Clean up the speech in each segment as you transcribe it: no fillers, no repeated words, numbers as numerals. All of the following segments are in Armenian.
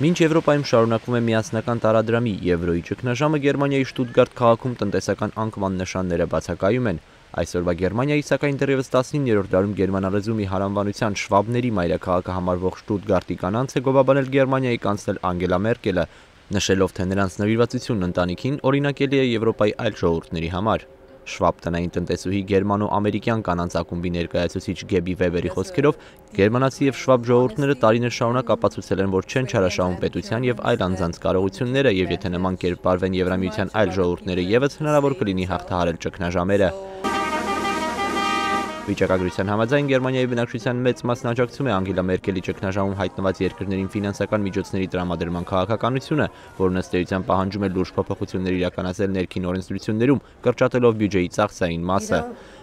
Մինչ Եվրոպայում շարունակվում է միասնական տարադրամի եվրոյի ճգնաժամը, Գերմանիայի Շտուտգարտ քաղաքում տնտեսական անկման նշանները բացակայում են։ Այսօրվա Գերմանիայի սակայն դեռևս 19-րդ դարում գերմանալեզու մի հարանվանության շվաբների մայրաքաղաքը համարվող Շտուտգարտի կանանց է գովաբանել Գերմանիայի կանցլեր Անգելա Մերկելը, նշելով, թե նրանց նվիրվածությունն ընտանիքին օրինակելի է Եվրոպայի այլ ժողովուրդների համար։ Շվաբ տնային տնտեսուհի գերմանո-ամերիկյան կանանց ակումբի ներկայացուցիչ Գեբի Վեբերի խոսքերով, գերմանացի եւ շվաբ ժողովուրդները տարիներ շարունակ ապացուցել են, որ չեն չարաշահում պետության եւ այլ անձանց կարողությունները, եւ եթե նման կերպ վարվեն Եվրամիության այլ ժողովուրդները եւս հնարավոր կլինի հաղթահարել ճգնաժամերը։ Վիճակագրության համաձայն Գերմանիայի բնակչության մեծ մասն աջակցում է Անգելա Մերկելի ճգնաժամում հայտնված երկրներին ֆինանսական միջոցների տրամադրման քաղաքականությունը, որն ըստ էության պահանջում է լուրջ փոփոխություններ իրականացնել ներքին օրենսդրություններում, կրճատելով բյուջեի ծախսային մասը։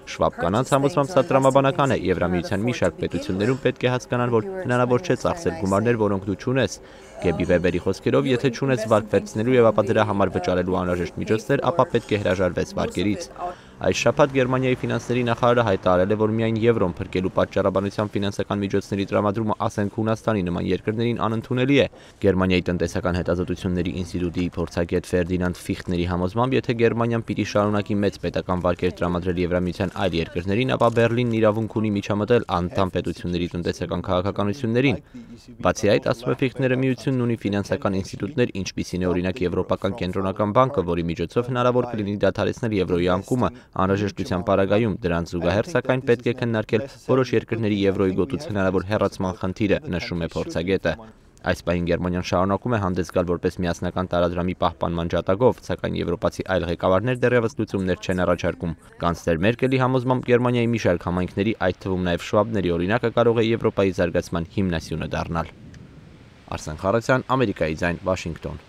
Շվաբ կանանց համոզմամբ սա տրամաբանական է, Եվրամիության մի շարք պետություններում պետք է հասկանան, որ հնարավոր չէ ծախսել գումարներ, որոնք դու չունես։ Գեբի Վեբերի խոսքերով, եթե չունես վարկ վերցնելու եւ ապա դրա համար վճարելու անհրաժեշտ միջոցներ, ապա պետք է հրաժարվես վարկերից։ Այս շաբաթ Գերմանիայի ֆինանսների նախարարը հայտարարել է, որ միայն Եվրոն փրկելու պատճառաբանությամբ ֆինանսական միջոցների տրամադրումը, ասենք Հունաստանի նման երկրներին, անընդունելի է։ Գերմանիայի տնտեսական հետազոտությունների ինստիտուտի փորձագետ Ֆերդինանդ Ֆիխտների համոզմամբ, եթե Գերմանիան պիտի շարունակի մեծ պետական վարկեր տրամադրել Եվրամիության այլ երկրներին, ապա Բեռլինն իրավունք ունի միջամտել անդամ պետությունների տնտեսական քաղաքականություններին։ Բացի այդ, ասում է Ֆիխտները, միությունն ունի ֆինանսական ինստիտուտներ, ինչպիսին է օրինակ Եվրոպական կենտրոնական բանկը, որի միջոցով հնարավոր կլինի դադարեցնել եվրոյի անկումը անհրաժեշտության պարագայում, դրանց զուգահեռ սակայն պետք է քննարկել որոշ երկրների եվրոյի գոտուց հնարավոր հեռացման խնդիրը, նշում է փորձագետը։ Այս պահին Գերմանիան շարունակում է հանդես գալ որպես միասնական տարադրամի պահպանման ջատագով, սակայն եվրոպացի այլ ղեկավարներ դեռևս լուծումներ չեն առաջարկում։ Կանցլեր Մերկելի համոզմամբ Գերմանիայի մի շարք համայնքների, այդ թվում նաև շվաբների օրինակը կարող է Եվրոպայի զարգացման հիմնասյունը դառնալ։ Արսեն Խառատյան, Ամերիկայի ձայն, Վաշինգտոն։